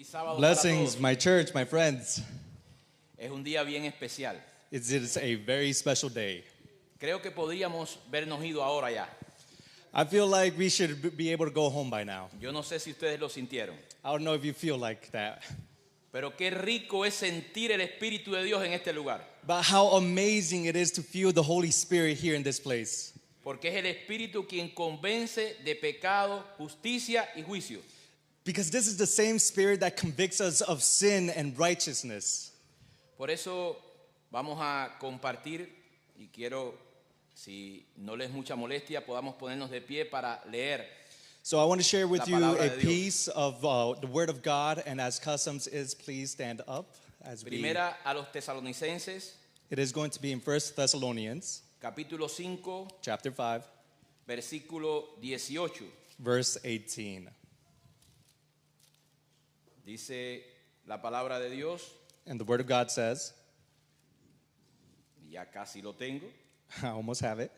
Feliz sábado Blessings, para my church, my friends. todos. Es un día bien especial. It is a very special day. Creo que podríamos vernos ido ahora ya. I feel like we should be able to go home by now. Yo no sé si ustedes lo sintieron, I don't know if you feel like that. pero qué rico es sentir el Espíritu de Dios en este lugar. But how amazing it is to feel the Holy Spirit here in this place. Porque es el Espíritu quien convence de pecado, justicia y juicio. Because this is the same Spirit that convicts us of sin and righteousness. Por eso vamos a compartir y quiero, si no les es mucha molestia, podamos ponernos de pie para leer. So I want to share with La you palabra a de Dios. piece of the Word of God, and as customs is, please stand up as we. Primera a los Tesalonicenses, It is going to be in 1 Thessalonians, capítulo 5, chapter 5, versículo 18. verse 18. Dice la palabra de Dios, And the Word of God says, ya casi lo tengo, I almost have it.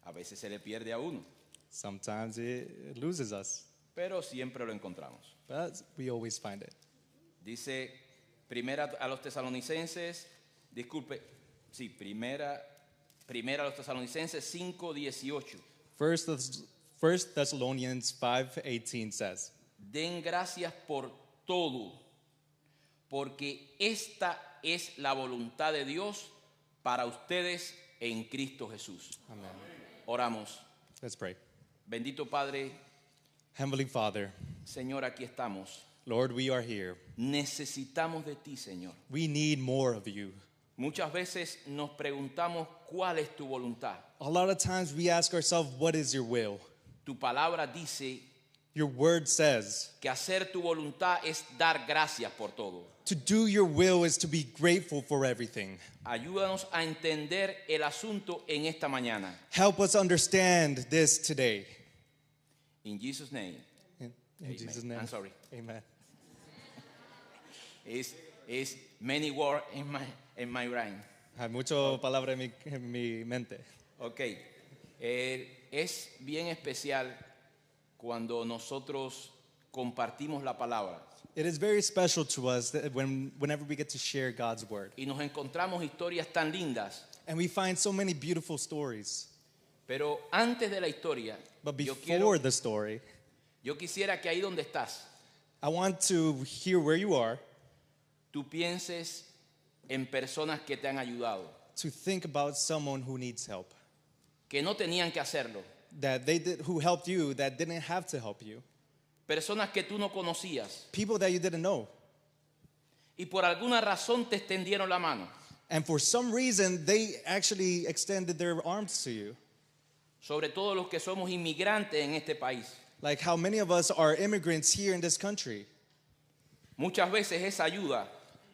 a veces se le pierde a uno, Sometimes it loses us, pero siempre lo encontramos. but we always find it. Dice primera a los Tesalonicenses, primera a los Tesalonicenses 5:18. First Thessalonians 5:18 says, Den gracias por todo, porque esta es la voluntad de Dios para ustedes en Cristo Jesús. Amen. Oramos. Let's pray. Bendito Padre, Heavenly Father, Señor, aquí estamos. Lord, we are here. Necesitamos de ti, Señor. We need more of you. Muchas veces nos preguntamos cuál es tu voluntad. A lot of times we ask ourselves, what is your will? Tu palabra dice Your word says, que hacer tu voluntad es dar gracias por todo. to do your will is to be grateful for everything. Ayúdanos a entender el asunto en esta mañana. Help us understand this today. In Jesus' name. In Amen. Jesus' name. I'm sorry. Amen. Is many words in my brain. Hay mucho palabra en mi mente. Ok. Es bien especial cuando nosotros compartimos la palabra It is very special to us that whenever we get to share God's word. y nos encontramos historias tan lindas. And we find so many beautiful stories. Pero antes de la historia, But yo before the story, quisiera que ahí donde estás, I want to hear where you are, tú pienses en personas que te han ayudado, to think about someone who needs help, que no tenían que hacerlo, who helped you, that didn't have to help you, personas que tú no conocías people that you didn't know. y por alguna razón te extendieron la mano. And for some reason, they actually extended their arms to you. Sobre todo los que somos inmigrantes en este país. Like how many of us are immigrants here in this country. Muchas veces esa ayuda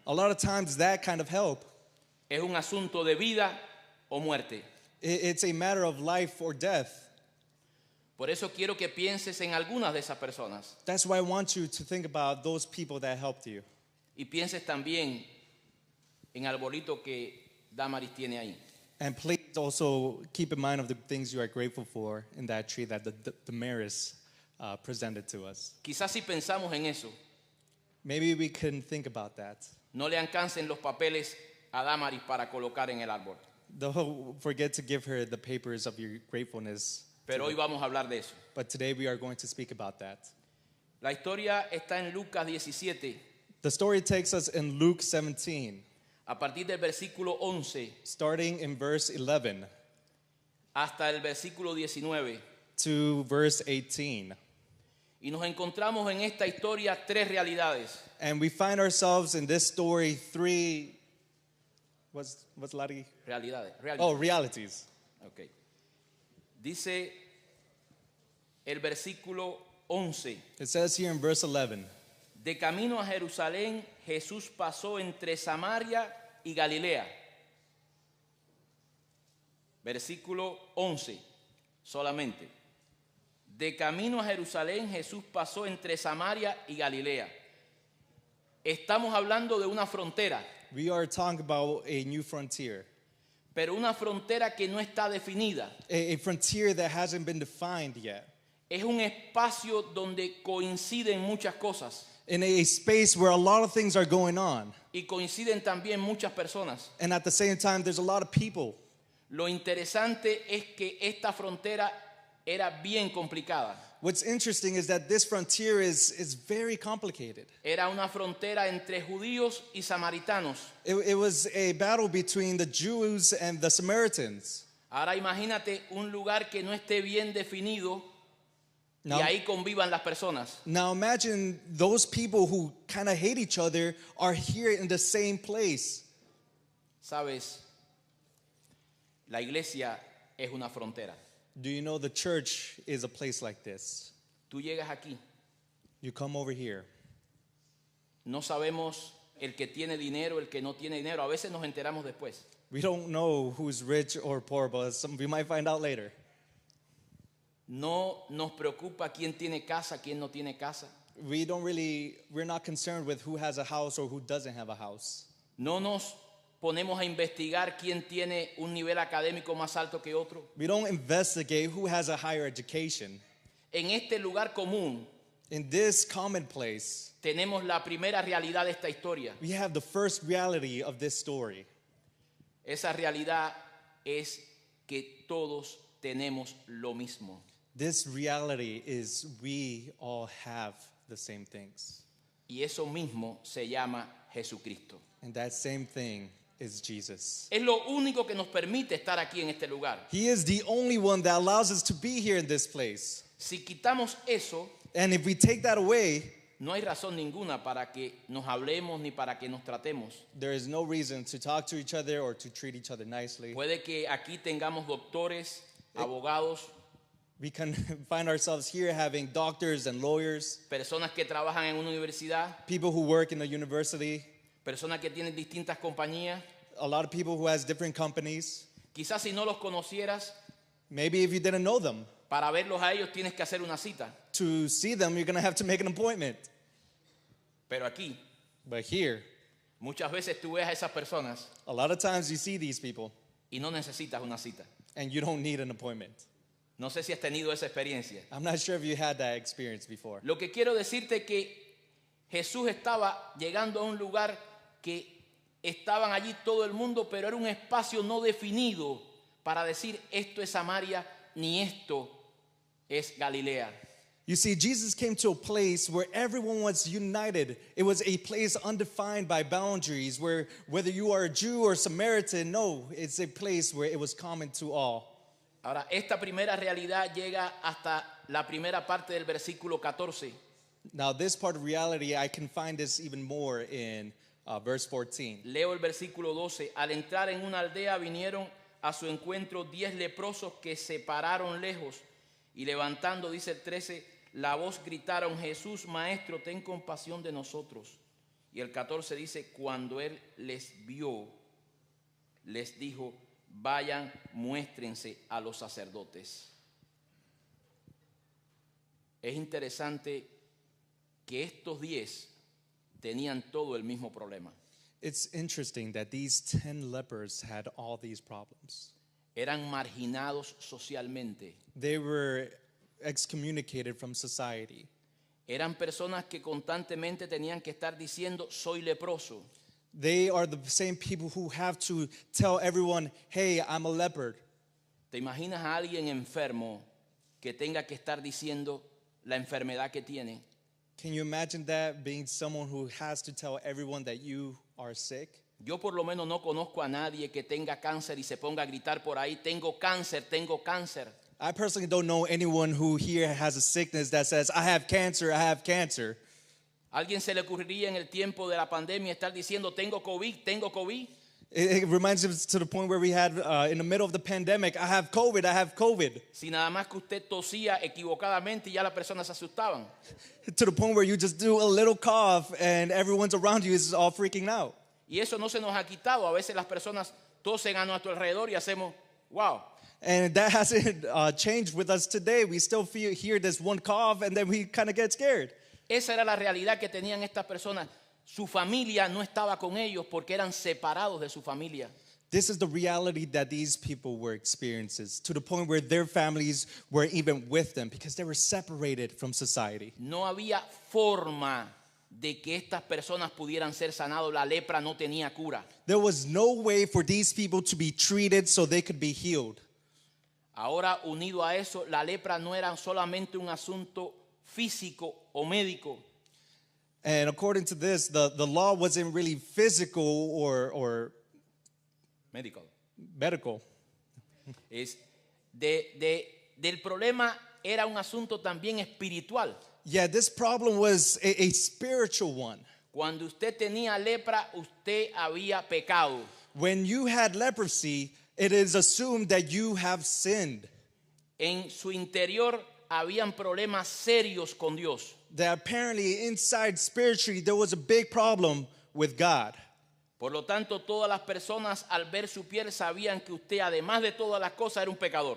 A lot of times that kind of help, es un asunto de vida o muerte. it's a matter of life or death. Por eso quiero que pienses en algunas de esas personas That's why I want you to think about those people that helped you. y pienses también en el arbolito que Damaris tiene ahí. And please also keep in mind of the things you are grateful for in that tree that the Maris presented to us. Quizás si pensamos en eso, Maybe we can think about that. no le alcancen los papeles a Damaris para colocar en el árbol. Don't forget to give her the papers of your gratefulness. Pero hoy vamos a hablar de eso. But today we are going to speak about that. La historia está en Lucas 17, The story takes us in Luke 17, a partir del versículo 11 starting in verse 11 hasta el versículo 19. to verse 18. Y nos encontramos en esta historia tres realidades. And we find ourselves in this story what's Lari? Realidades. Oh, realities. Okay. Dice el versículo 11. It says here in verse 11, De camino a Jerusalén, Jesús pasó entre Samaria y Galilea. Versículo 11 solamente. De camino a Jerusalén, Jesús pasó entre Samaria y Galilea. Estamos hablando de una frontera, we are talking about a new frontier. pero una frontera que no está definida. A frontier that hasn't been defined yet. Es un espacio donde coinciden muchas cosas in a space where a lot of things are going on. y coinciden también muchas personas. And at the same time, there's a lot of people. Lo interesante es que esta frontera era bien complicada. What's interesting is that this frontier is very complicated. Era una frontera entre judíos y samaritanos. It was a battle between the Jews and the Samaritans. Ahora imagínate un lugar que no esté bien definido y Now, ahí convivan las personas. now imagine those people who kind of hate each other are here in the same place. Sabes, la iglesia es una frontera. Do you know the church is a place like this? Tú llegas aquí, You come over here. no sabemos el que tiene dinero, el que no tiene dinero. A veces nos enteramos después. We don't know who's rich or poor, but we might find out later. No nos preocupa quién tiene casa, quién no tiene casa. We're not concerned with who has a house or who doesn't have a house. No nos ponemos a investigar quién tiene un nivel académico más alto que otro. We don't investigate who has a higher education. En este lugar común In this commonplace, tenemos la primera realidad de esta historia. we have the first reality of this story. Esa realidad es que todos tenemos lo mismo. This reality is we all have the same things. Y eso mismo se llama Jesucristo. And that same thing is Jesus. Es lo único que nos permite estar aquí en este lugar. He is the only one that allows us to be here in this place. Si quitamos eso, And if we take that away, no hay razón ninguna para que nos hablemos ni para que nos tratemos. there is no reason to talk to each other or to treat each other nicely. Puede que aquí tengamos doctores, abogados, We can find ourselves here having doctors and lawyers, personas que trabajan en una universidad, people who work in a university, personas que tienen distintas compañías. a lot of people who has different companies. Quizás si no los conocieras, Maybe if you didn't know them, para verlos a ellos tienes que hacer una cita. to see them, you're going to have to make an appointment. Pero aquí, But here, muchas veces tú ves a esas personas a lot of times you see these people y no necesitas una cita. and you don't need an appointment. No sé si has tenido esa experiencia. I'm not sure if you had that experience before. Lo que quiero decirte es que Jesús estaba llegando a un lugar que estaban allí todo el mundo, pero era un espacio no definido para decir esto es Samaria ni esto es Galilea. You see, Jesus came to a place where everyone was united. It was a place undefined by boundaries, where whether you are a Jew or Samaritan, no, it's a place where it was common to all. Ahora, esta primera realidad llega hasta la primera parte del versículo 14. Now, this part of reality, I can find this even more in verse 14. Leo el versículo 12. Al entrar en una aldea vinieron a su encuentro 10 leprosos que se pararon lejos y levantando, dice el 13, la voz gritaron, Jesús, Maestro, ten compasión de nosotros. Y el 14 dice, cuando él les vio, les dijo, vayan, muéstrense a los sacerdotes. Es interesante que estos 10 tenían todo el mismo problema. It's interesting that these 10 lepers had all these problems. Eran marginados socialmente. They were excommunicated from society. Eran personas que constantemente tenían que estar diciendo, soy leproso. They are the same people who have to tell everyone, hey, I'm a leopard. ¿Te imaginas a alguien enfermo que tenga que estar diciendo la enfermedad que tiene? Can you imagine that, being someone who has to tell everyone that you are sick? Yo por lo menos no conozco a nadie que tenga cáncer y se ponga a gritar por ahí, tengo cáncer, tengo cáncer. I personally don't know anyone who here has a sickness that says, I have cancer, I have cancer. ¿Alguien se le ocurriría en el tiempo de la pandemia estar diciendo, tengo COVID, tengo COVID? It reminds us to the point where we had, in the middle of the pandemic, I have COVID, I have COVID. Si nada más que usted tosía equivocadamente y ya las personas se asustaban. To the point where you just do a little cough and everyone's around you is all freaking out. Y eso no se nos ha quitado. A veces las personas tosen a nuestro alrededor y hacemos, wow. And that hasn't changed with us today. We still hear this one cough and then we kind of get scared. Esa era la realidad que tenían estas personas. Su familia no estaba con ellos porque eran separados de su familia. This is the reality that these people were experiencing, to the point where their families were even with them because they were separated from society. No había forma de que estas personas pudieran ser sanados. La lepra no tenía cura. There was no way for these people to be treated so they could be healed. Ahora, unido a eso, la lepra no era solamente un asunto físico o médico. And according to this, the law wasn't really physical or Médico. medical. Del problema era un asunto también espiritual. Yeah, this problem was a spiritual one. Cuando usted tenía lepra, usted había pecado. When you had leprosy, it is assumed that you have sinned. En su interior habían problemas serios con Dios. That apparently inside spiritually there was a big problem with God. Por lo tanto, todas las personas al ver su piel sabían que usted, además de todas las cosas, era un pecador.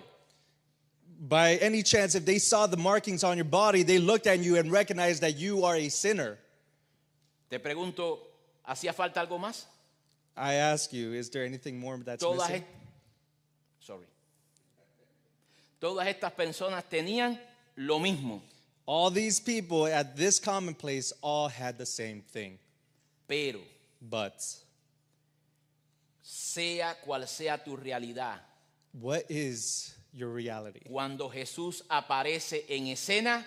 By any chance, if they saw the markings on your body, they looked at you and recognized that you are a sinner. Te pregunto, ¿hacía falta algo más? I ask you, is there anything more that's Todas, missing? Todas estas personas tenían lo mismo, All these people at this common place all had the same thing. pero But sea cual sea tu realidad, what is your reality? cuando Jesús aparece en escena,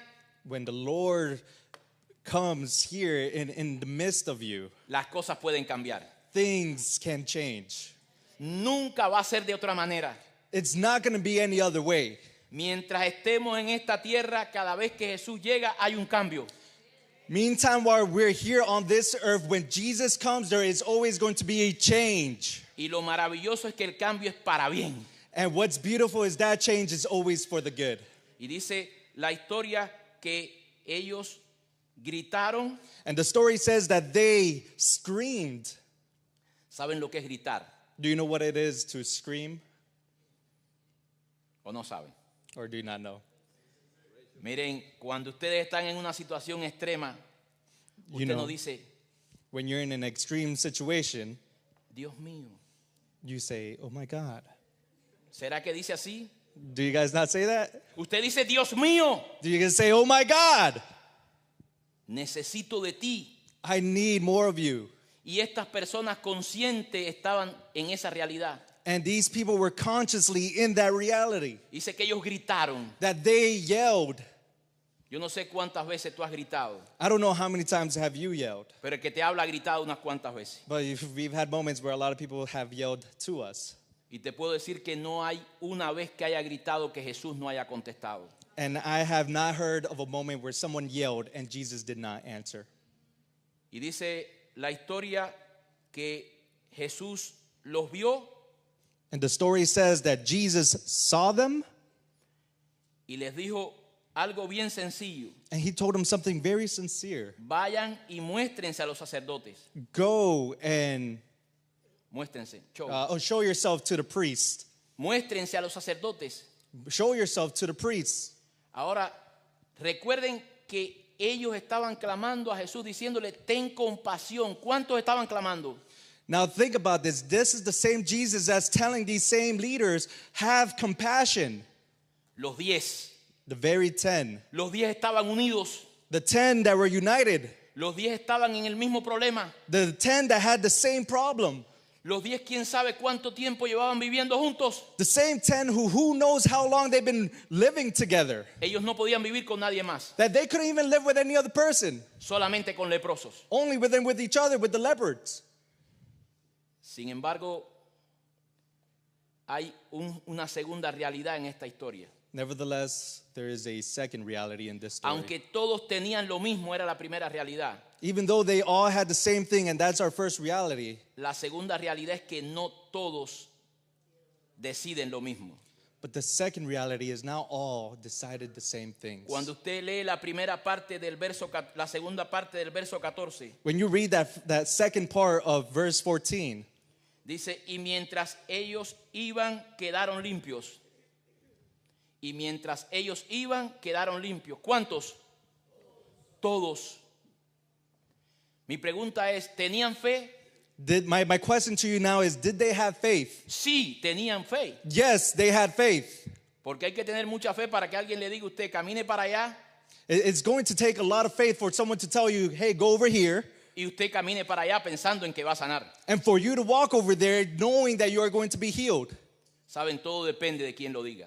When the Lord comes here in the midst of you, las cosas pueden cambiar. things can change. Nunca va a ser de otra manera. It's not going to be any other way. Mientras estemos en esta tierra, cada vez que Jesús llega, hay un cambio. Meantime, while we're here on this earth, when Jesus comes, there is always going to be a change. Y lo maravilloso es que el cambio es para bien. And what's beautiful is that change is always for the good. Y dice la historia que ellos gritaron. And the story says that they screamed. ¿Saben lo que es gritar? Do you know what it is to scream? ¿O no saben? Or do you not know? Miren, cuando ustedes están en una situación extrema, You usted know, no dice, when you're in an extreme situation, Dios mío. you say, oh my God. ¿Será que dice así? Do you guys not say that? Usted dice, Dios mío, Do you guys say, oh my God, necesito de ti. I need more of you? Y estas personas conscientes estaban en esa realidad. And these people were consciously in that reality, Dice que ellos gritaron. that they yelled. Yo no sé cuántas veces tú has gritado, I don't know how many times have you yelled, pero el que te habla ha gritado unas cuantas veces. but we've had moments where a lot of people have yelled to us. Y te puedo decir que no hay una vez que haya gritado que Jesús no haya contestado. And I have not heard of a moment where someone yelled and Jesus did not answer. Y dice la historia que Jesús los vio And the story says that Jesus saw them y les dijo algo bien sencillo. and he told them something very sincere. Vayan y muéstrense a los sacerdotes. Go and Muéstrense. show yourself to the priest. Muéstrense a los sacerdotes. Show yourself to the priests. Ahora, recuerden que ellos estaban clamando a Jesús diciéndole, ten compasión. ¿Cuántos estaban clamando? Now think about this. This is the same Jesus that's telling these same leaders, have compassion. Los 10. The very 10. Los 10 estaban unidos. The 10 that were united. Los 10 estaban en el mismo problema. The 10 that had the same problem. Los 10, quién sabe cuánto tiempo llevaban viviendo juntos. The same 10 who knows how long they've been living together. Ellos no podían vivir con nadie más, That they couldn't even live with any other person. solamente con leprosos. Only with each other, with the leopards. Sin embargo, hay una segunda realidad en esta historia. Nevertheless, there is a second reality in this story. Aunque todos tenían lo mismo, era la primera realidad. Even though they all had the same thing, and that's our first reality, La segunda realidad es que no todos deciden lo mismo. but the second reality is now all decided the same things. Cuando usted lee la primera parte del verso, la segunda parte del verso 14, When you read that second part of verse 14, dice, y mientras ellos iban, quedaron limpios. Y mientras ellos iban, quedaron limpios. ¿Cuántos? Todos. Mi pregunta es, ¿tenían fe? My question to you now is, did they have faith? Sí, tenían fe. Yes, they had faith. Porque hay que tener mucha fe para que alguien le diga a usted, camine para allá, It's going to take a lot of faith for someone to tell you, hey, go over here, y usted camine para allá pensando en que va a sanar. and for you to walk over there knowing that you are going to be healed. Saben, todo depende de quién lo diga.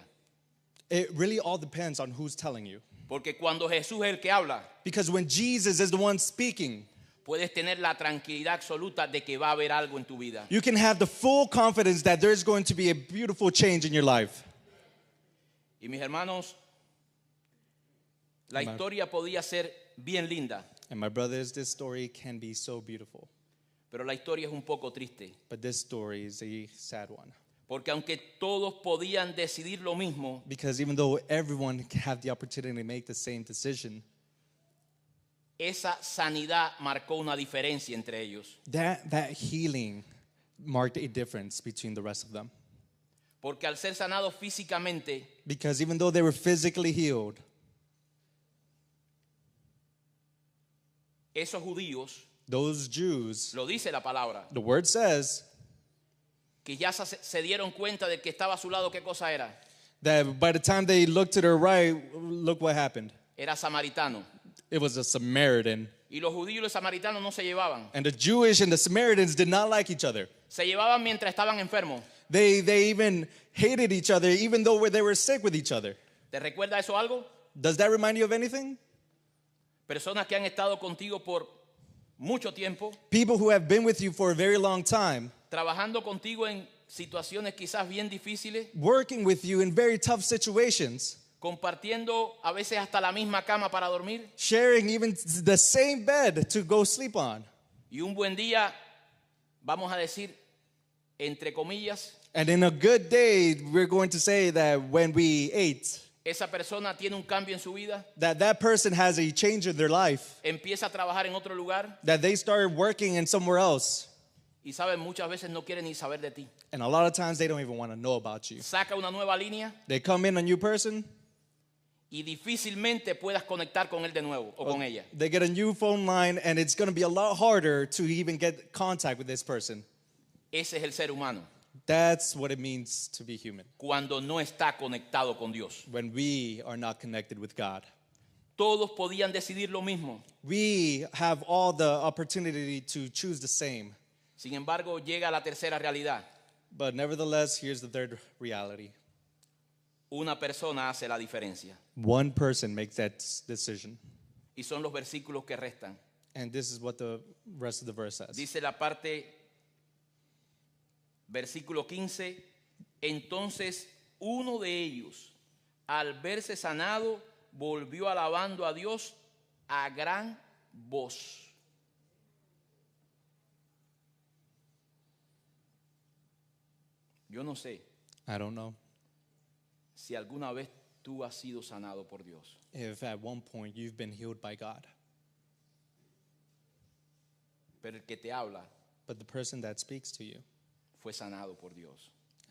It really all depends on who's telling you. Porque cuando Jesús es el que habla, Because when Jesus is the one speaking, puedes tener la tranquilidad absoluta de que va a haber algo en tu vida. you can have the full confidence that there's going to be a beautiful change in your life. Y mis hermanos, la historia podía ser bien linda, And my brothers, this story can be so beautiful. pero la historia es un poco triste. But this story is a sad one. Porque aunque todos podían decidir lo mismo, Because even though everyone can have the opportunity to make the same decision, esa sanidad marcó una diferencia entre ellos. that healing marked a difference between the rest of them. Porque al ser sanados físicamente, Because even though they were physically healed, esos judíos, those Jews, lo dice la palabra, the word says que ya se dieron cuenta de que estaba a su lado, ¿qué cosa era? that by the time they looked to their right, look what happened. Era samaritano. It was a Samaritan. Y los judíos y los samaritanos no se llevaban. And the Jewish and the Samaritans did not like each other. Se llevaban mientras estaban enfermos. They even hated each other, even though they were sick with each other. ¿Te recuerda eso algo? Does that remind you of anything? Personas que han estado contigo por mucho tiempo, People who have been with you for a very long time, trabajando contigo en situaciones quizás bien difíciles, working with you in very tough situations, compartiendo a veces hasta la misma cama para dormir, sharing even the same bed to go sleep on. y un buen día, vamos a decir, entre comillas, And in a good day, we're going to say that when we ate, esa persona tiene un cambio en su vida, that person has a change in their life, empieza a trabajar en otro lugar, that they started working in somewhere else. y saben, muchas veces no quieren ni saber de ti. And a lot of times they don't even want to know about you. Saca una nueva línea They come in a new person, y difícilmente puedas conectar con él de nuevo o con ella. they get a new phone line, and it's going to be a lot harder to even get contact with this person. Ese es el ser humano, That's what it means to be human, cuando no está conectado con Dios. when we are not connected with God. Todos podían decidir lo mismo. We have all the opportunity to choose the same. Sin embargo, llega la tercera realidad. But nevertheless, here's the third reality. Una persona hace la diferencia. One person makes that decision. Y son los versículos que restan. And this is what the rest of the verse says. Dice la parte, versículo 15, entonces uno de ellos, al verse sanado, volvió alabando a Dios a gran voz. Yo no sé I don't know si alguna vez tú has sido sanado por Dios. if at one point you've been healed by God, Pero el que te habla but the person that speaks to you fue sanado por Dios.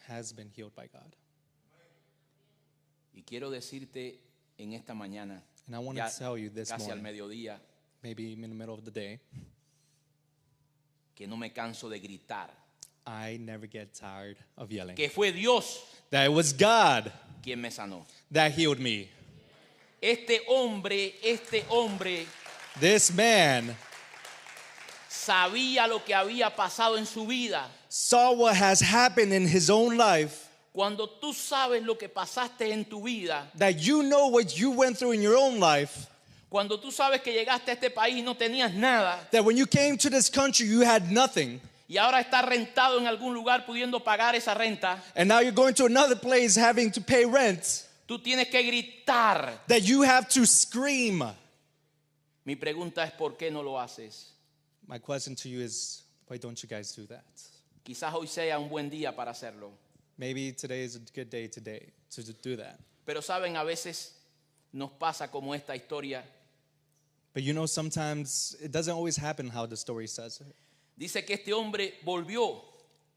has been healed by God. Y quiero decirte en esta mañana, And I want ya to tell you this casi al morning, mediodía, maybe in the middle of the day, que no me canso de gritar, I never get tired of yelling. que fue Dios That it was God quien me sanó. that healed me. Este hombre This man sabía lo que había pasado en su vida. saw what has happened in his own life. Cuando tú sabes lo que pasaste en tu vida, That you know what you went through in your own life. cuando tú sabes que llegaste a este país y no tenías nada, That when you came to this country, you had nothing. y ahora estás rentado en algún lugar pudiendo pagar esa renta, And now you're going to another place having to pay rent. tú tienes que gritar. That you have to scream. Mi pregunta es, ¿por qué no lo haces? My question to you is, why don't you guys do that? Quizás hoy sea un buen día para hacerlo. Maybe today is a good day today to do that. Pero saben, a veces nos pasa como esta historia. But you know, sometimes it doesn't always happen how the story says it. Dice que este hombre volvió.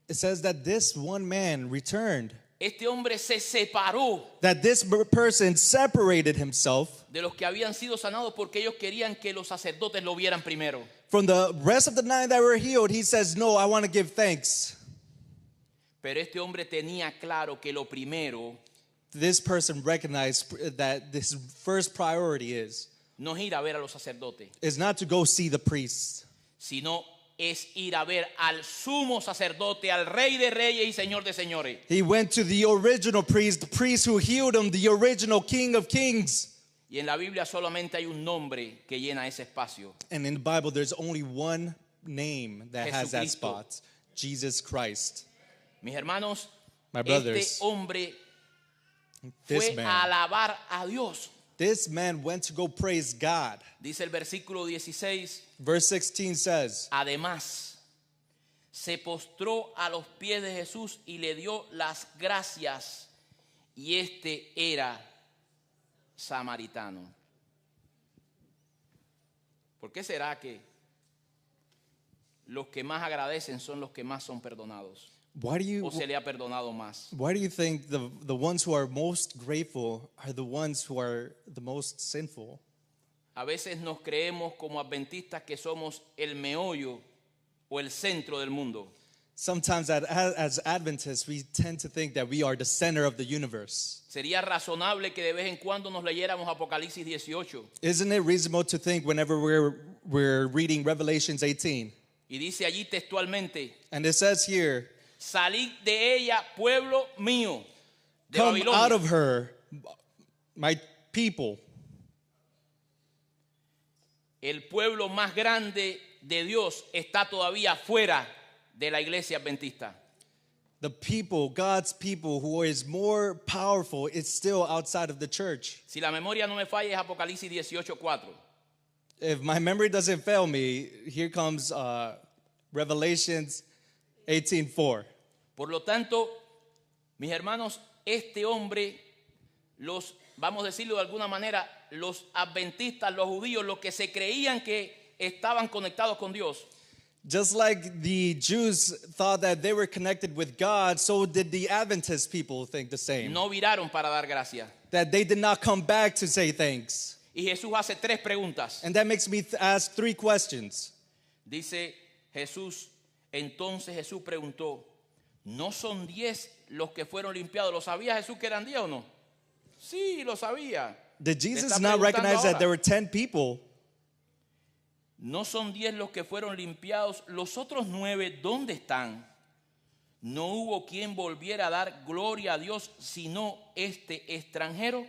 It says that this one man returned. Este hombre se separó That this person separated himself de los que habían sido sanados porque ellos querían que los sacerdotes lo vieran primero. From the rest of the 9 that were healed, he says, no, I want to give thanks. Pero este hombre tenía claro que lo primero This person recognized that his first priority no es ir a ver a los sacerdotes, is not to go see the priests, sino es ir a ver al sumo sacerdote, al rey de reyes y señor de señores. he went to the original priest, the priest who healed him, the original King of Kings. Y en la Biblia solamente hay un nombre que llena ese espacio. And in the Bible, there's only one name that has that Jesucristo. spot, Jesus Christ. Mis hermanos, My brothers, este hombre this fue a man, alabar a Dios. this man went to go praise God. Dice el versículo 16, Verse 16 says, además, se postró a los pies de Jesús y le dio las gracias, y este era samaritano. ¿Por qué será que los que más agradecen son los que más son perdonados? why do ¿O se le ha perdonado más? you think the ones who are most grateful are the ones who are the most sinful? A veces nos creemos como adventistas que somos el meollo o el centro del mundo. Sometimes as Adventists, we tend to think that we are the center of the universe. Sería razonable que de vez en cuando nos leyéramos Apocalipsis 18. Isn't it reasonable to think whenever we're reading Revelations 18, Y dice allí textualmente, and it says here, salid de ella, pueblo mío, de come Babilonia. out of her, my people. El pueblo más grande de Dios está todavía fuera de la iglesia adventista. The people, God's people, who is more powerful, is still outside of the church. Si la memoria no me falla, es Apocalipsis 18:4. If my memory doesn't fail me, here comes Revelations 18:4. Por lo tanto, mis hermanos, este hombre, vamos a decirlo de alguna manera, los adventistas, los judíos, los que se creían que estaban conectados con Dios, Just like the Jews thought that they were connected with God, so did the Adventist people think the same. no viraron para dar gracias. That they did not come back to say thanks. Y Jesús hace 3 preguntas. And that makes me ask 3 questions. Dice Jesús, entonces Jesús preguntó, ¿no son 10 los que fueron limpiados? ¿Lo sabía Jesús que eran 10 o no? Sí, lo sabía. Did Le Jesus está not preguntando recognize that ahora. there were 10 people? ¿No son 10 los que fueron limpiados? ¿Los otros 9 dónde están? ¿No hubo quien volviera a dar gloria a Dios sino este extranjero?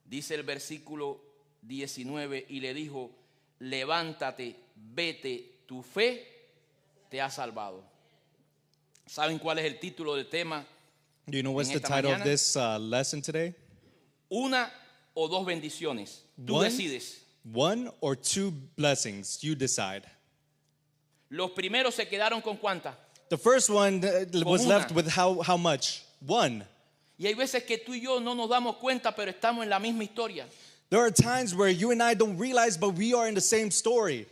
Dice el versículo 19, y le dijo, levántate, vete, tu fe te ha salvado. ¿Saben cuál es el título del tema? Do you know what's En the esta title of mañana, this lesson today? Una o dos bendiciones. Tú One? decides. 1 or 2 blessings, you decide. Los primeros se quedaron con ¿cuántas? The first one was una. left with how much? 1. Y hay veces que tú y yo no nos damos cuenta, pero estamos en la misma historia. There are times where you and I don't realize, but we are in the same story.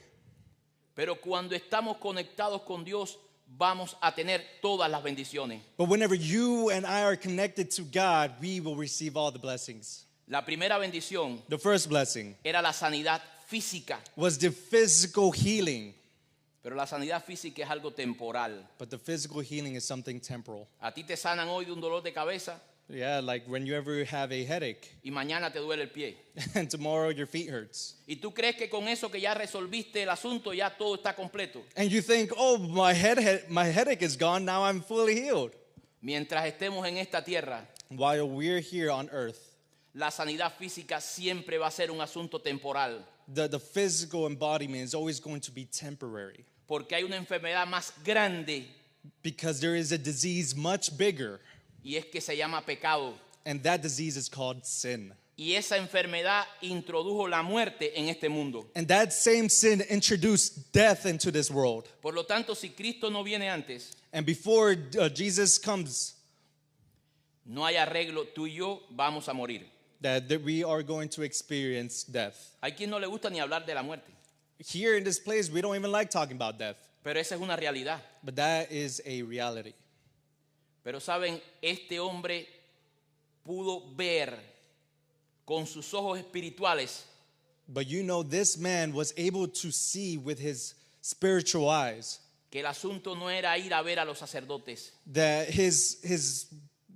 Pero cuando estamos conectados con Dios, vamos a tener todas las bendiciones. But whenever you and I are connected to God, we will receive all the blessings. La primera bendición The first blessing era la sanidad física, was the physical healing, pero la sanidad física es algo temporal. but the physical healing is something temporal. A ti te sanan hoy de un dolor de cabeza Yeah, like when you ever have a headache y mañana te duele el pie. and tomorrow your feet hurts. Y tú crees que con eso que ya resolviste el asunto ya todo está completo. And you think, oh, my headache is gone, now I'm fully healed. Mientras estemos en esta tierra, While we're here on earth, la sanidad física siempre va a ser un asunto temporal, the physical embodiment is always going to be temporary porque hay una enfermedad más grande because there is a disease much bigger, y es que se llama pecado. and that disease is called sin. Y esa enfermedad introdujo la muerte en este mundo. And that same sin introduced death into this world. Por lo tanto, si Cristo no viene antes, And before Jesus comes, no hay arreglo, tú y yo vamos a morir. that we are going to experience death. Hay quien no le gusta ni hablar de la muerte, Here in this place, we don't even like talking about death, pero esa es una realidad. but that is a reality. Pero saben, este hombre pudo ver con sus ojos espirituales But you know, this man was able to see with his spiritual eyes que el asunto no era ir a ver a los sacerdotes. that his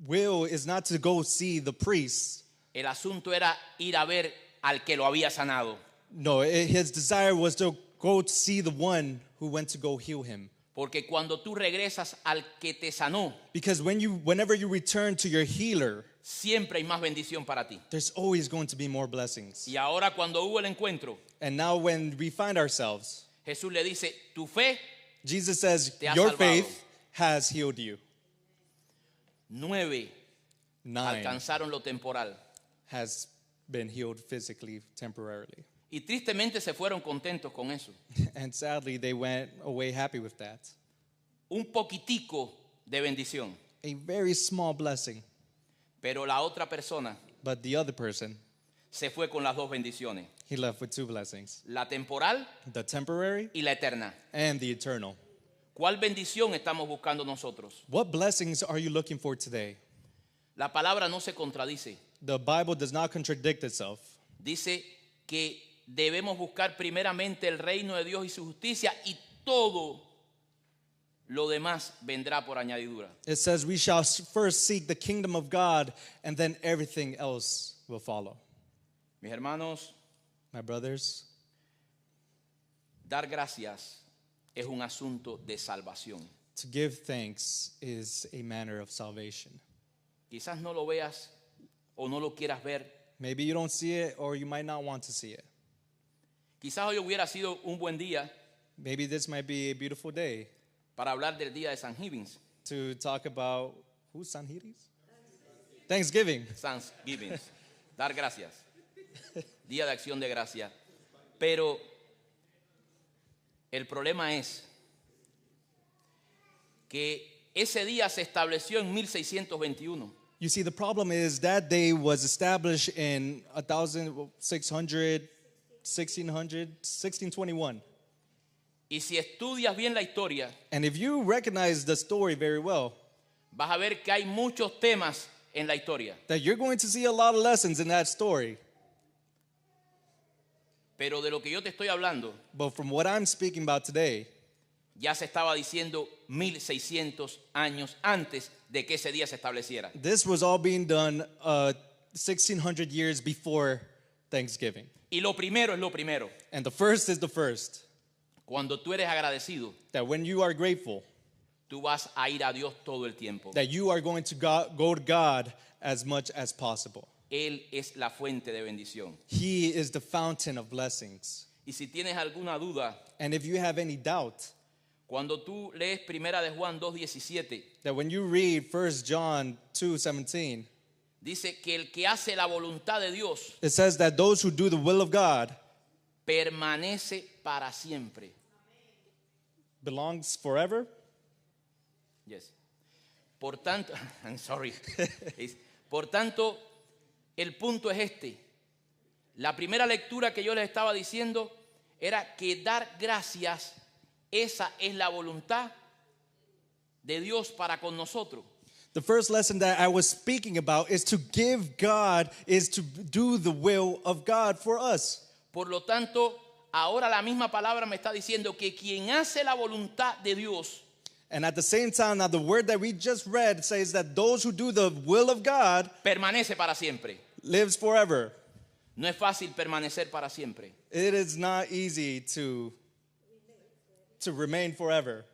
will is not to go see the priests. El asunto era ir a ver al que lo había sanado. No, his desire was to go to see the one who went to go heal him. Porque cuando tú regresas al que te sanó, Because whenever you return to your healer, siempre hay más bendición para ti. there's always going to be more blessings. Y ahora cuando hubo el encuentro, And now when we find ourselves, Jesús le dice, tu fe, Jesus says, Te ha your salvado. faith has healed you. 9 9 alcanzaron lo temporal. has been healed physically, temporarily. Y tristemente se fueron contentos con eso. And sadly, they went away happy with that. Un poquitico de bendición. A very small blessing. Pero la otra persona But the other person, se fue con las dos bendiciones. he left with 2 blessings. La temporal The temporary y la eterna. and the eternal. ¿Cuál bendición estamos buscando nosotros? What blessings are you looking for today? La palabra no se contradice. The Bible does not contradict itself. Dice que debemos buscar primeramente el reino de Dios y su justicia y todo lo demás vendrá por añadidura. It says we shall first seek the kingdom of God and then everything else will follow. Mis hermanos, My brothers, dar gracias es un asunto de salvación. to give thanks is a manner of salvation. Quizás no lo veas o no lo quieras ver. Maybe you don't see it or you might not want to see it. Quizás hoy hubiera sido un buen día Maybe this might be a beautiful day para hablar del día de San Givens. to talk about who's Sanhedrin? Thanksgiving. Thanksgiving. Dar gracias. Día de acción de gracia. Pero el problema es que ese día se estableció en 1621. You see, the problem is that day was established in 1600, 1600, 1621. Y si estudias bien la historia, And if you recognize the story very well, vas a ver que hay muchos temas en la historia. that you're going to see a lot of lessons in that story. Pero de lo que yo te estoy hablando, But from what I'm speaking about today, ya se estaba diciendo 1600 años antes de que ese día se estableciera. this was all being done 1600 years before Thanksgiving. Y lo primero es lo primero. And the first is the first, Cuando tú eres agradecido, that when you are grateful, tú vas a ir a Dios todo el tiempo. that you are going to go to God as much as possible. Él es la fuente de bendición. He is the fountain of blessings. Y si tienes alguna duda, And if you have any doubt cuando tú lees Primera de Juan 2:17, that when you read 1 John 2:17, dice que el que hace la voluntad de Dios it says that those who do the will of God permanece para siempre. belongs forever. Yes. Por tanto, I'm sorry. Por tanto, el punto es este. La primera lectura que yo les estaba diciendo era que dar gracias, esa es la voluntad de Dios para con nosotros. The first lesson that I was speaking about is to give God, is to do the will of God for us. Por lo tanto, ahora la misma palabra me está diciendo que quien hace la voluntad de Dios And at the same time, now the word that we just read says that those who do the will of God permanece para siempre. lives forever. No es fácil permanecer para siempre. It is not easy to remain forever.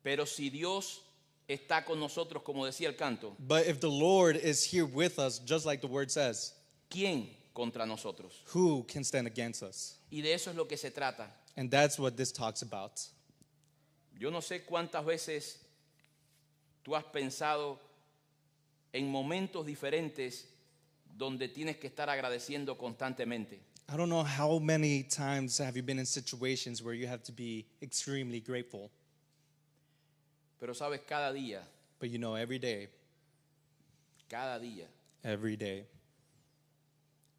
Pero si Dios está con nosotros, como decía el canto, But if the Lord is here with us, just like the word says, ¿quién contra nosotros? who can stand against us? Y de eso es lo que se trata. And that's what this talks about. Yo no sé cuántas veces tú has pensado en momentos diferentes donde tienes que estar agradeciendo constantemente. I don't know how many times have you been in situations where you have to be extremely grateful. Pero sabes, cada día, But you know, every day,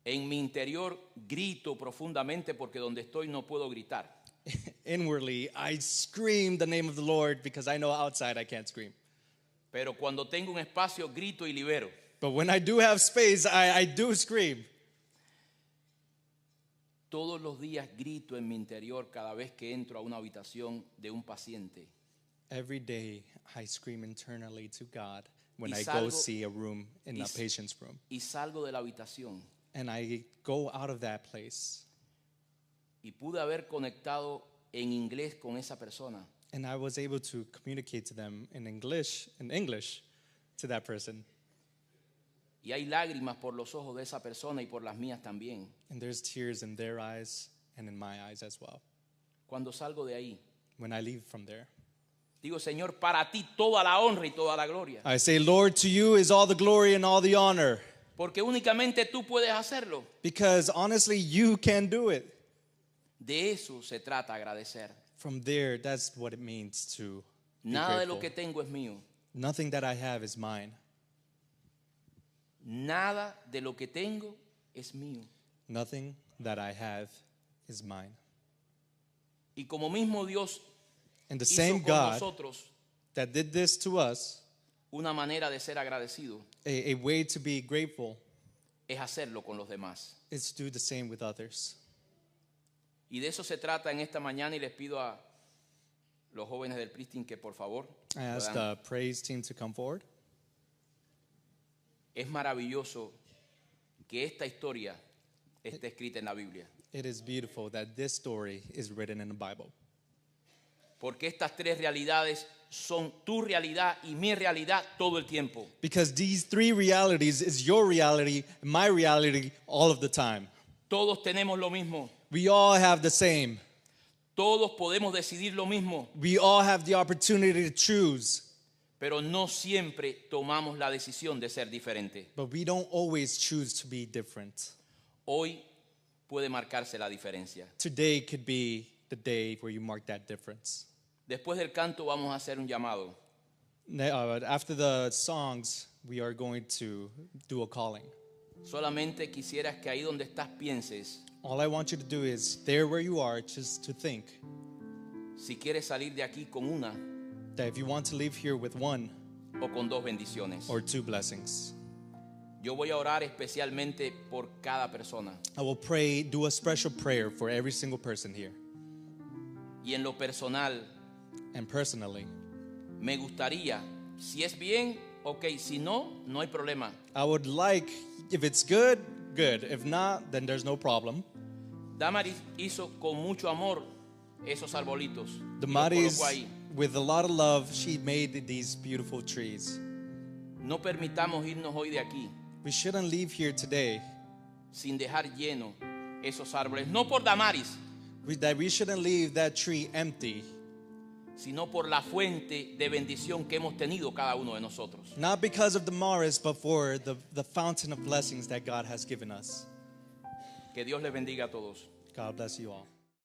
en mi interior grito profundamente porque donde estoy no puedo gritar. inwardly, I scream the name of the Lord because I know outside I can't scream. Pero cuando tengo un espacio grito y libero. But when I do have space, I do scream. Todos los días grito en mi interior cada vez que entro a una habitación de un paciente. Every day I scream internally to God when Y I salgo- go see a room in y a s- patient's room. Y salgo de la habitación And I go out of that place. y pude haber conectado en inglés con esa persona. And I was able to communicate to them in English to that person. Y hay lágrimas por los ojos de esa persona y por las mías también. And there's tears in their eyes and in my eyes as well. Cuando salgo de ahí, When I leave from there, digo, Señor, para ti toda la honra y toda la gloria. I say, Lord, to you is all the glory and all the honor. Porque únicamente tú puedes hacerlo. Because honestly, you can do it. De eso se trata agradecer. From there, that's what it means to be Nada de grateful. lo que tengo es mío. Nothing that I have is mine. Nada de lo que tengo es mío. Nothing that I have is mine. Y como mismo Dios And the hizo same con God nosotros that did this to us, una manera de ser agradecido, a way to be grateful, es hacerlo con los demás. is to do the same with others. Y de eso se trata en esta mañana y les pido a los jóvenes del Pristin que por favor I ask puedan. the praise team to come forward. Es maravilloso que esta historia esté escrita en la Biblia. It is beautiful that this story is written in the Bible. Porque estas tres realidades son tu realidad y mi realidad todo el tiempo. Because these three realities is your reality, my reality, all of the time. Todos tenemos lo mismo. We all have the same. Todos podemos decidir lo mismo. We all have the opportunity to choose, Pero no siempre tomamos la decisión de ser diferente. but we don't always choose to be different. Hoy puede marcarse la diferencia. Today could be the day where you mark that difference. Después del canto vamos a hacer un llamado. After the songs, we are going to do a calling. Solamente quisieras que ahí donde estás pienses, All I want you to do is, there where you are, just to think si quieres salir de aquí con una that if you want to leave here with one o con dos bendiciones. or two blessings, Yo voy a orar especialmente por cada persona. I will pray, do a special prayer for every single person here. Y en lo personal, And personally, me gustaría, si es bien, ok, si no, no hay problema. I would like, if it's good, good. If not, then there's no problem. Damaris hizo con mucho amor esos arbolitos. The Y los Maris, colocó ahí. with a lot of love, she made these beautiful trees. No permitamos irnos hoy de aquí We shouldn't leave here today, sin dejar lleno esos árboles. No por Damaris, that we shouldn't leave that tree empty, sino por la fuente de bendición que hemos tenido cada uno de nosotros. not because of the Maris, but for the fountain of blessings that God has given us. Que Dios les bendiga a todos. God bless you all.